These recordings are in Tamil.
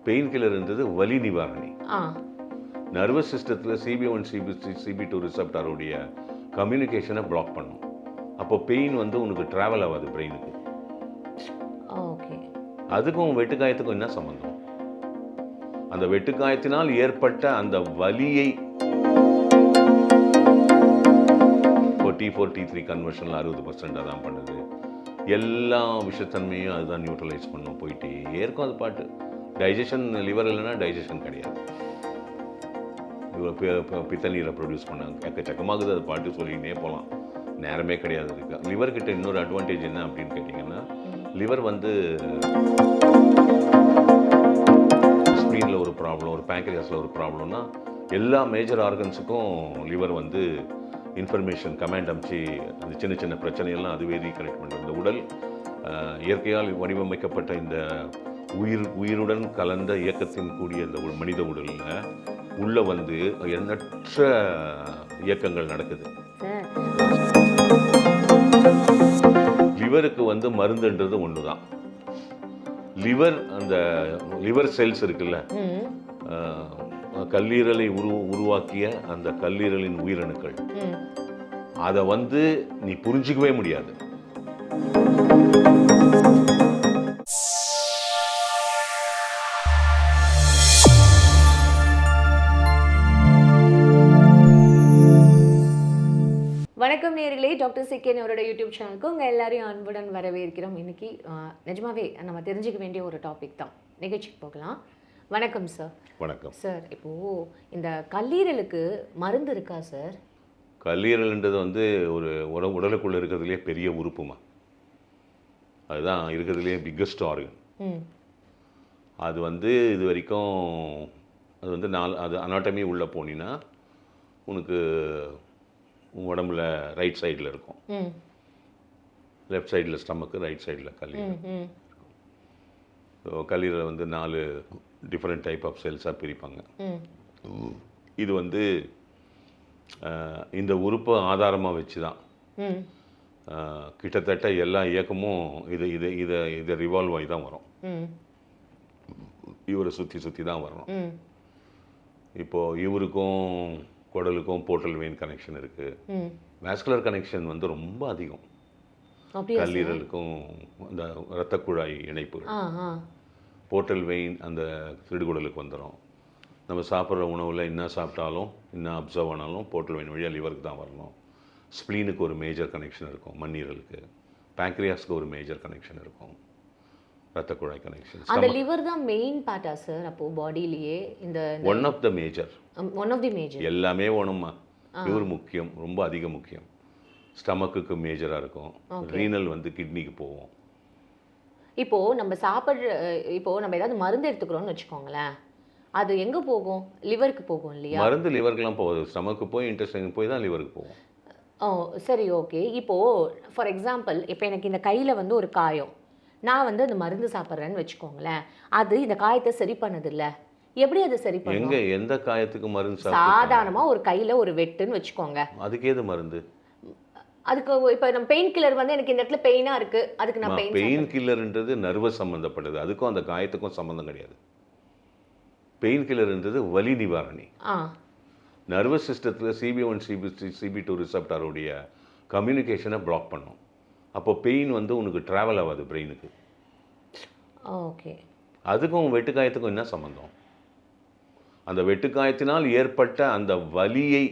பெயின் கில்லர்ன்றது வலி நிவாரணி. ஆ நர்வஸ் சிஸ்டத்தில் CB1 CB2 ரிசப்டாருடைய கம்யூனிகேஷனை பிளாக் பண்ணும். அப்போ பெயின் வந்து உனக்கு ட்ராவல் ஆகாது பிரெயினுக்கு. ஓகே. அதுக்கும் வெட்டுக்காயத்துக்கும் என்ன சம்மந்தம்? அந்த வெட்டுக்காயத்தினால் ஏற்பட்ட அந்த வலியை T4 T3 கன்வர்ஷனில் 60% அதான் பண்ணுது. எல்லா விஷத்தன்மையும் அதுதான் நியூட்ரலைஸ் பண்ணும். போயிட்டே இருக்கும் அது பாட்டு. டைஜஷன் லிவர் இல்லைன்னா டைஜஷன் கிடையாது. பித்த நீரை ப்ரொடியூஸ் பண்ணாங்க எக்கச்சக்கமாகுது அது பாட்டு சொல்லிகிட்டே போகலாம், நேரமே கிடையாது. இருக்கு லிவர் கிட்ட இன்னொரு அட்வான்டேஜ் என்ன அப்படின்னு கேட்டிங்கன்னா, லிவர் வந்து ஸ்ப்ளீனில் ஒரு ப்ராப்ளம், ஒரு பேங்க்ரியாஸில் ஒரு ப்ராப்ளம்னா எல்லா மேஜர் ஆர்கன்ஸுக்கும் லிவர் வந்து இன்ஃபர்மேஷன் கமாண்ட் அனுப்பிச்சு அந்த சின்ன சின்ன பிரச்சனையெல்லாம் அதுவே ரீகனெக்ட் பண்ணுறது. இந்த உடல் இயற்கையால் வடிவமைக்கப்பட்ட இந்த உயிருடன் கலந்த இயக்கத்தின் கூடிய இந்த மனித உடலில் உள்ள வந்து எண்ணற்ற இயக்கங்கள் நடக்குது. லிவருக்கு வந்து மருந்துன்றது ஒன்று தான். லிவர் அந்த லிவர் செல்ஸ் இருக்குல்ல, கல்லீரலை உருவாக்கிய அந்த கல்லீரலின் உயிரணுக்கள், அதை வந்து நீ புரிஞ்சிக்கவே முடியாது. வணக்கம் நேயர்களே, டாக்டர் சிக்கேன் அவரோட யூடியூப் சேனலுக்கு உங்கள் எல்லாரையும் அன்புடன் வரவேற்கிறோம். இன்னைக்கு நிஜமாவே நம்ம தெரிஞ்சுக்க வேண்டிய ஒரு டாபிக் தான். நிகழ்ச்சிக்கு போகலாம். வணக்கம் சார். வணக்கம் சார். இப்போது இந்த கல்லீரலுக்கு மருந்து இருக்கா சார்? கல்லீரல்ன்றது வந்து ஒரு உடலுக்குள்ளே இருக்கிறதுலே பெரிய உறுப்புமா, அதுதான் இருக்கிறதுலே பிக்கஸ்ட் ஆர்கன். அது வந்து இது வரைக்கும் அது வந்து அது அனாட்டமி உள்ளே போனீங்கன்னா உனக்கு உடம்புல ரைட் சைடில் இருக்கும், லெஃப்ட் சைடில் ஸ்டமக்கு, ரைட் சைடில் கல்லீரல். ஸோ கல்லீரலை வந்து 4 டிஃப்ரெண்ட் டைப் ஆஃப் செல்ஸாக பிரிப்பாங்க. இது வந்து இந்த உறுப்பை ஆதாரமாக வச்சு தான் கிட்டத்தட்ட எல்லா இயக்கமும் இதை ரிவால்வ் ஆகி தான் வரும். இவரை சுற்றி தான் வரணும். இப்போது இவருக்கும் குடலுக்கும் போர்ட்டல் வெயின் கனெக்ஷன் இருக்குது. வாஸ்குலர் கனெக்ஷன் வந்து ரொம்ப அதிகம். கல்லீரலுக்கும் அந்த இரத்த குழாய் இணைப்பு, போர்ட்டல் வெயின் அந்த சிறுகுடலுக்கு வந்துடும். நம்ம சாப்பிட்ற உணவில் என்ன சாப்பிட்டாலும் என்ன அப்சர்வ் ஆனாலும் போர்ட்டல் வெயின் வழியாக லிவருக்கு தான் வரணும். ஸ்ப்ளீனுக்கு ஒரு மேஜர் கனெக்ஷன் இருக்கும், மண்ணீரலுக்கு. பேங்க்ரியாஸ்க்கு ஒரு மேஜர் கனெக்ஷன் இருக்கும், ரத்த குழாய் கனெக்ஷன். அந்த லிவர் தான் மெயின் பார்ட்டா சார்? அப்போ பாடியிலேயே இந்த ஒன் ஆஃப் தி மேஜர். எல்லாமே ஒன்றுமா. லிவர் முக்கியம், ரொம்ப அதிக முக்கியம். ஸ்டமக்குக்கு மேஜராக இருக்கும். ரீனல் வந்து கிட்னிக்கு போவோம். இப்போது நம்ம ஏதாவது மருந்து எடுத்துக்கிறோம்னு வச்சுக்கோங்களேன், அது எங்கே போகும்? லிவருக்கு போகும் இல்லையா? மருந்து லிவருக்குலாம் போகுது, ஸ்டமக்கு போய் இன்டெஸ்டைன் போய் தான் லிவருக்கு போகும். ஓ சரி, ஓகே. இப்போது ஃபார் எக்ஸாம்பிள், இப்போ எனக்கு இந்த கையில் வந்து ஒரு காயம், நான் வந்து அந்த மருந்து சாப்பிட்றேன்னு வச்சுக்கோங்களேன், அது இந்த காயத்தை சரி பண்ணதில்லை, எப்படி அது சரி பண்ணும்? எங்கே எந்த காயத்துக்கு மருந்து? சாதாரணமாக ஒரு கையில் ஒரு வெட்டுன்னு வச்சுக்கோங்க, அதுக்கு ஏது மருந்து? அதுக்கு இப்போ நம்ம பெயின் கில்லர் வந்து எனக்கு இந்த இடத்துல பெயினாக இருக்குது, அதுக்கு நான் பெயின் கில்லர்ன்றது நர்வஸ் சம்மந்தப்பட்டது, அதுக்கும் அந்த காயத்துக்கும் சம்மந்தம் கிடையாது. பெயின் கில்லர்ன்றது வலி நிவாரணி. நர்வஸ் சிஸ்டத்தில் CB1 CB2 ரிசப்டாருடைய கம்யூனிகேஷனை பிளாக் பண்ணும். அப்போ பெயின் வந்து உனக்கு ட்ராவல் ஆகாது பிரெயினுக்கு. ஓகே. அதுக்கும் வெட்டுக்காயத்துக்கும் என்ன சம்மந்தம்? அந்த வெட்டுக்காயத்தினால் ஏற்பட்ட அந்த வலியை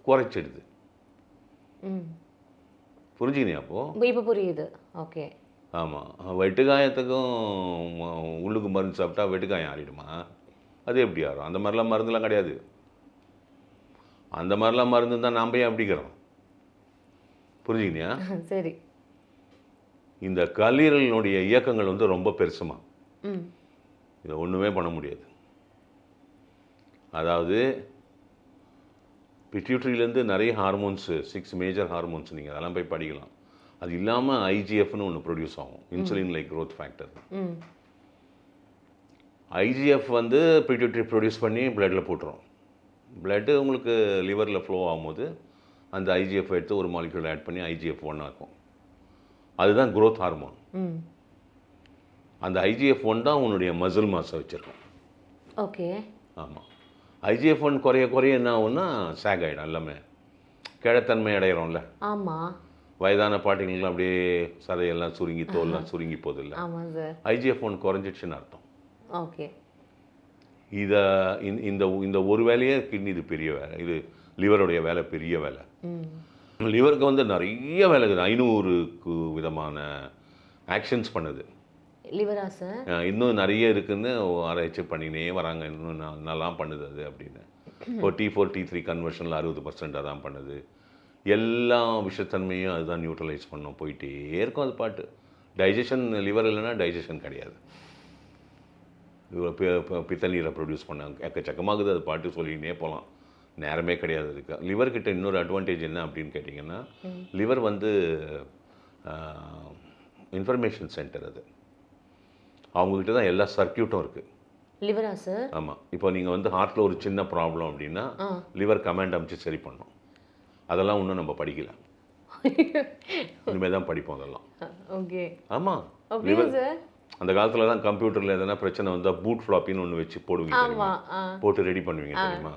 குறைச்சிடுது. புரிஞ்சுக்கினியா? அப்போது இப்போ புரியுது. ஓகே. ஆமாம், வெட்டுக்காயத்துக்கும் உள்ளுக்கு மருந்து சாப்பிட்டா வெட்டுக்காயம் ஆறிடுமா? அது எப்படி ஆறும்? அந்த மாதிரிலாம் மருந்துலாம் கிடையாது. அந்த மாதிரிலாம் மருந்து தான் நாம் ஏன் அப்படிக்கிறோம்? புரிஞ்சுக்கினியா? சரி. இந்த கல்லீரலினுடைய இயக்கங்கள் வந்து ரொம்ப பெருசுமா, இதை ஒன்றுமே பண்ண முடியாது. அதாவது பிட்யூட்ரியிலேருந்து நிறைய ஹார்மோன்ஸு, 6 மேஜர் ஹார்மோன்ஸ், நீங்கள் அதெல்லாம் போய் படிக்கலாம். அது இல்லாமல் IGFன்னு ஒன்று ப்ரொடியூஸ் ஆகும், insulin like growth factor. IGF வந்து பிட்யூட்ரி ப்ரொடியூஸ் பண்ணி பிளட்டில் போட்டுரும். பிளட்டு உங்களுக்கு லிவரில் ஃப்ளோ ஆகும்போது அந்த IGF எடுத்து ஒரு மாலிக்யூல் ஆட் பண்ணி IGF-1 ஆக்கும். அதுதான் க்ரோத் ஹார்மோன். அந்த IGF-1 தான் உன்னுடைய மசில் மாஸை வச்சிருக்கும். ஓகே. ஆமாம். IGF-1 குறைய குறைய என்ன ஆகும்னா சேக் ஆகிடும், எல்லாமே கிழத்தன்மை அடைகிறோம்ல. ஆமாம். வயதான பாட்டிங்களுக்குலாம் அப்படியே சதையெல்லாம் சுருங்கி தோல்லாம் சுருங்கி போகுது இல்லை. ஆமாம் சார். IGF-1 குறைஞ்சிடுச்சுன்னு அர்த்தம். ஓகே. இதை இந்த இந்த ஒரு வேலையே கிட்னி, இது பெரிய வேலை, இது லிவருடைய வேலை, பெரிய வேலை. லிவருக்கு வந்து நிறைய வேலை இருக்குது, 500க்கு விதமான ஆக்ஷன்ஸ் பண்ணுது லிவரா சார்? இன்னும் நிறைய இருக்குன்னு ஆராய்ச்சி பண்ணினே வராங்க, இன்னும் நல்லாலாம் பண்ணுது அது அப்படின்னு. இப்போ T4 T3 கன்வர்ஷனில் 60% அதான் பண்ணுது. எல்லா விஷத்தன்மையும் அதுதான் நியூட்ரலைஸ் பண்ணோம், போயிட்டே இருக்கும் அது பாட்டு. டைஜஷன், லிவர் இல்லைன்னா டைஜஷன் கிடையாது. பித்த நீரை ப்ரொடியூஸ் பண்ணாங்க, எக்கச்சக்கமாகுது அது பாட்டு, சொல்லிக்கினே போகலாம், நேரமே கிடையாது அதுக்கு. லிவர்கிட்ட இன்னொரு அட்வான்டேஜ் என்ன அப்படின்னு கேட்டிங்கன்னா, லிவர் வந்து இன்ஃபர்மேஷன் சென்டர், அது அவங்கக்கிட்ட தான் எல்லா சர்க்கியூட்டும் இருக்குது. லிவரா சார்? ஆமாம். இப்போ நீங்கள் வந்து ஹார்ட்டில் ஒரு சின்ன ப்ராப்ளம் அப்படின்னா லிவர் கமாண்ட் அமைச்சு சரி பண்ணணும். அதெல்லாம் இன்னும் நம்ம படிக்கல, இனிமேல் தான் படிப்போம் அதெல்லாம். ஓகே. ஆமாம். லிவர் அந்த காலத்தில் தான் கம்ப்யூட்டரில் எதனா பிரச்சனை வந்தால் பூட் ஃப்ளாப்பின்னு ஒன்று வச்சு போடுவீங்க தெரியுமா, போட்டு ரெடி பண்ணுவீங்க தெரியுமா,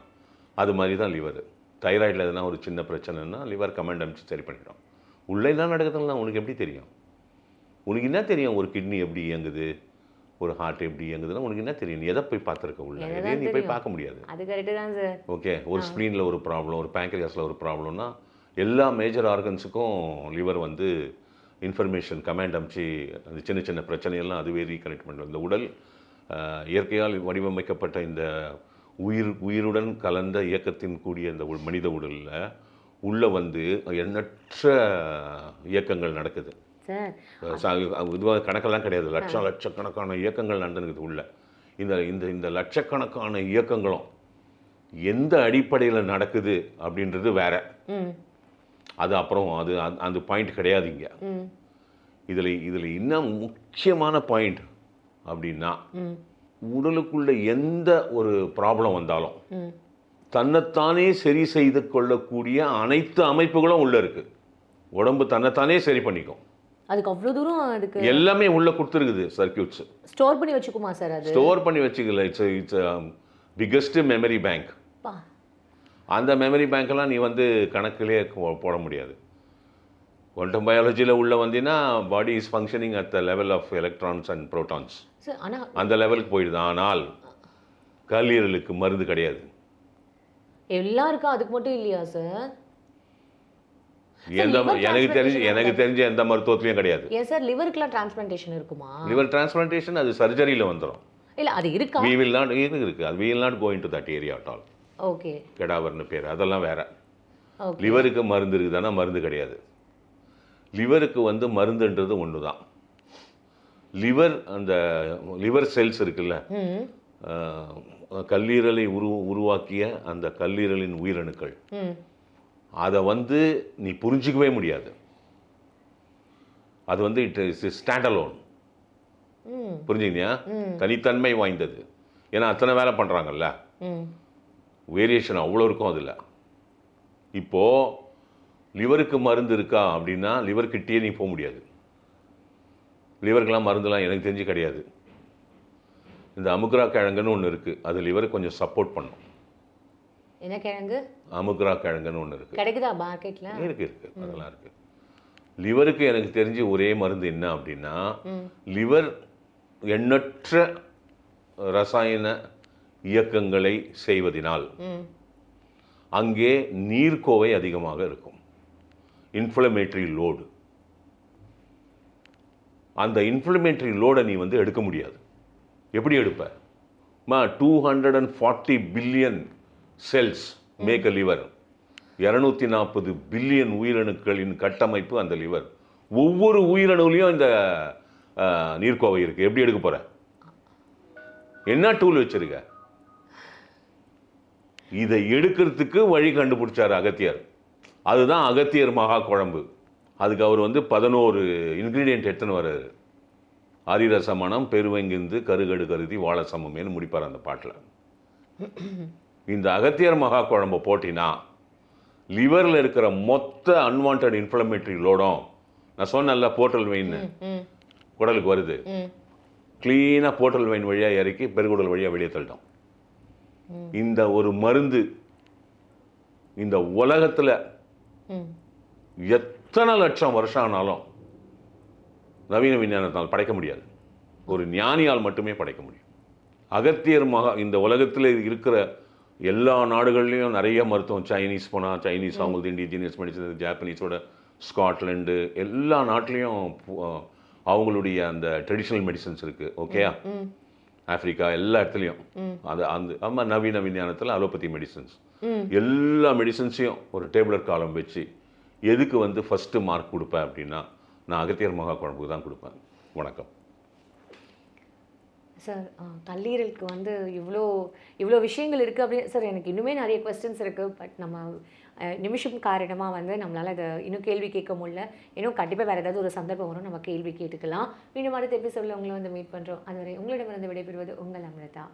அது மாதிரி தான் லிவர். தைராய்டில் எதனா ஒரு சின்ன பிரச்சனைனா லிவர் கமாண்ட் அமைச்சு சரி பண்ணிடும். உள்ளே என்ன நடக்குதுன்னா உனக்கு எப்படி தெரியும்? உனக்கு என்ன தெரியும் ஒரு கிட்னி எப்படி இயங்குது, ஒரு ஹார்ட் எப்படி இயங்குதுன்னா உனக்கு என்ன தெரியும்? நீ எதை போய் பார்த்துருக்க உள்ள, எதையும் நீ போய் பார்க்க முடியாது. அது கரெக்டு தான் சார். ஓகே. ஒரு ஸ்ப்ளீனில் ஒரு ப்ராப்ளம், ஒரு பேங்க்ரியாஸில் ஒரு ப்ராப்ளம்னா எல்லா மேஜர் ஆர்கன்ஸுக்கும் லிவர் வந்து இன்ஃபர்மேஷன் கமாண்ட் அமைச்சு அந்த சின்ன சின்ன பிரச்சனையெல்லாம் அதுவே ரீகனெக்ட் பண்ணுவோம். இந்த உடல் இயற்கையால் வடிவமைக்கப்பட்ட இந்த உயிருடன் கலந்த இயக்கத்தின் கூடிய இந்த மனித உடலில் உள்ளே வந்து எண்ணற்ற இயக்கங்கள் நடக்குது சார். இதுவாக கணக்கெல்லாம் கிடையாது, லட்சக்கணக்கான இயக்கங்கள் நடந்துருக்குது உள்ள. இந்த இந்த இந்த லட்சக்கணக்கான இயக்கங்களும் எந்த அடிப்படையில் நடக்குது அப்படின்றது வேற, அது அப்புறம் அது அந்த பாயிண்ட் கிடையாது இங்கே. இதில் இன்னும் முக்கியமான பாயிண்ட் அப்படின்னா, உடலுக்குள்ள எந்த ஒரு ப்ராப்ளம் வந்தாலும் தன்னைத்தானே சரி செய்து கொள்ளக்கூடிய அனைத்து அமைப்புகளும் உள்ள இருக்கு. உடம்பு தன்னைத்தானே சரி பண்ணிக்கும். அதுக்கு அவ்வளோ தூரம் அதுக்கு எல்லாமே உள்ள கொடுத்துருக்குது சர்க்கியூட்ஸ். ஸ்டோர் பண்ணி வச்சுக்குமா சார்? அது ஸ்டோர் பண்ணி வச்சுக்கல, இட்ஸ் பிக்கஸ்ட் மெமரி பேங்க். அந்த மெமரி பேங்க்கெல்லாம் நீ வந்து கணக்கிலே போட முடியாது. குவாண்டம் பயாலஜியில் உள்ள வந்தீங்கன்னா body is functioning at the level of electrons and protons, அந்த லெவலுக்கு போயிடுது. ஆனால் கல்லீரலுக்கு மருந்து கிடையாது. எல்லாருக்கும் அதுக்கு மட்டும் இல்லையா சார்? எனக்கு தெரிஞ்ச எந்த மருத்துவத்திலையும் கிடையாது. ஏன் சார் லிவருக்குலாம் டிரான்ஸ்பிளான்டேஷன் இருக்குமா? லிவர் டிரான்ஸ்பிளான்டேஷன் அது சர்ஜரியில் வந்துடும். இல்லை அது இருக்கா? we will not இருக்கு, அது we will not go into that area at all. Okay. கெடாவர்னு பேர், அதெல்லாம் வேற. லிவருக்கு மருந்து இருக்குதானா? மருந்து கிடையாது. லிவருக்கு வந்து மருந்துன்றது ஒன்று தான். லிவர், அந்த லிவர் செல்ஸ் இருக்குல்ல, கல்லீரலை உருவாக்கிய அந்த கல்லீரலின் உயிரணுக்கள், அதை வந்து நீ புரிஞ்சிக்கவே முடியாது. அது வந்து இட் இஸ் ஸ்டாண்ட் அலோன். புரிஞ்சுக்கினியா? தனித்தன்மை வாய்ந்தது. ஏன்னா அத்தனை வேலை பண்ணுறாங்கல்ல, வேரியேஷன் அவ்வளோ இருக்கும் அதில். இப்போது லிவருக்கு மருந்து இருக்கா அப்படின்னா லிவர் கிட்டேயே நீ போக முடியாது. லிவருக்கெல்லாம் மருந்துலாம் எனக்கு தெரிஞ்சு கிடையாது. இந்த அமுக்ரா கிழங்குன்னு ஒன்று இருக்குது, அது லிவருக்கு கொஞ்சம் சப்போர்ட் பண்ணும். என்ன கிழங்கு? அமுக்ரா கிழங்குன்னு ஒன்று இருக்குது. கிடைக்குதா மார்க்கெட்டில்? இருக்குது, அதெல்லாம் இருக்குது. லிவருக்கு எனக்கு தெரிஞ்சு ஒரே மருந்து என்ன அப்படின்னா, லிவர் எண்ணற்ற ரசாயன இயக்கங்களை செய்வதனால் அங்கே நீர்க்கோவை அதிகமாக இருக்கும், இன்ஃப்ளமேட்டரி லோடு. அந்த இன்ஃப்ளமேட்டரி லோடை நீ வந்து எடுக்க முடியாது. எப்படி எடுப்ப? 240 billion cells make a liver. 240 billion உயிரணுக்களின் கட்டமைப்பு அந்த லிவர். ஒவ்வொரு உயிரணுலையும் இந்த நீர்க்கோவை இருக்கு. எப்படி எடுக்க போற? என்ன டூல் வச்சிருக்க? இதை எடுக்கிறதுக்கு வழி கண்டுபிடிச்சார் அகத்தியர். அதுதான் அகத்தியர் மகா குழம்பு. அதுக்கு அவர் வந்து 11 இன்க்ரீடியன்ட் எடுத்துன்னு வர்றாரு. அரிரசமணம் பெருவெங்கிந்து கருகடு கருதி வாழ சமமேன்னு முடிப்பார் அந்த பாட்டில். இந்த அகத்தியர் மகா குழம்பை போட்டினா லிவரில் இருக்கிற மொத்த அன்வான்ட் இன்ஃப்ளமேட்டரி லோடும், நான் சொன்னல போர்ட்டல் வெயின் குடலுக்கு வருது, க்ளீனாக போர்ட்டல் வைன் வழியாக இறக்கி பெருங்குடல் வழியாக வெளியே தள்ளிட்டோம். இந்த ஒரு மருந்து இந்த உலகத்தில் எத்தனை லட்சம் வருஷம் ஆனாலும் நவீன விஞ்ஞானத்தால் படைக்க முடியாது. ஒரு ஞானியால் மட்டுமே படைக்க முடியும். அகத்தியர் இந்த உலகத்தில் இருக்கிற எல்லா நாடுகள்லையும் நிறைய மருத்துவம், சைனீஸ் போனால் சைனீஸ், அவங்களுக்கு இண்டிஜினியஸ் மெடிசன், ஜாப்பனீஸோட, ஸ்காட்லாண்டு, எல்லா நாட்டிலையும் அவங்களுடைய அந்த ட்ரெடிஷ்னல் மெடிசன்ஸ் இருக்குது. ஓகேயா, ஆப்பிரிக்கா எல்லா இடத்துலையும் அது அந்த நவீன விஞ்ஞானத்தில் அலோபதி மெடிசன்ஸ், எல்லா மெடிசன்ஸையும் ஒரு டேபிளர் காலம் வச்சு எதுக்கு ஃபஸ்ட்டு மார்க் கொடுப்பேன் அப்படின்னா நான் அகத்தியர் மகா குழம்புக்கு தான் கொடுப்பேன். வணக்கம் சார். கல்லீரலுக்கு இவ்வளோ விஷயங்கள் இருக்குது அப்படின்னு சார். எனக்கு இன்னுமே நிறைய கொஸ்டின்ஸ் இருக்குது. பட் நம்ம நிமிஷம் காரணமாக நம்மளால் அதை இன்னும் கேள்வி கேட்க முடியல. இன்னும் கண்டிப்பாக வேறு ஏதாவது ஒரு சந்தர்ப்பம் வரும், நம்ம கேள்வி கேட்டுக்கலாம். மீண்டும் அடுத்த எபிசோடில் உங்களை மீட் பண்ணுறோம். அதுவரை உங்களிடமிருந்து விடைபெறுவது உங்கள் அமிர்தா.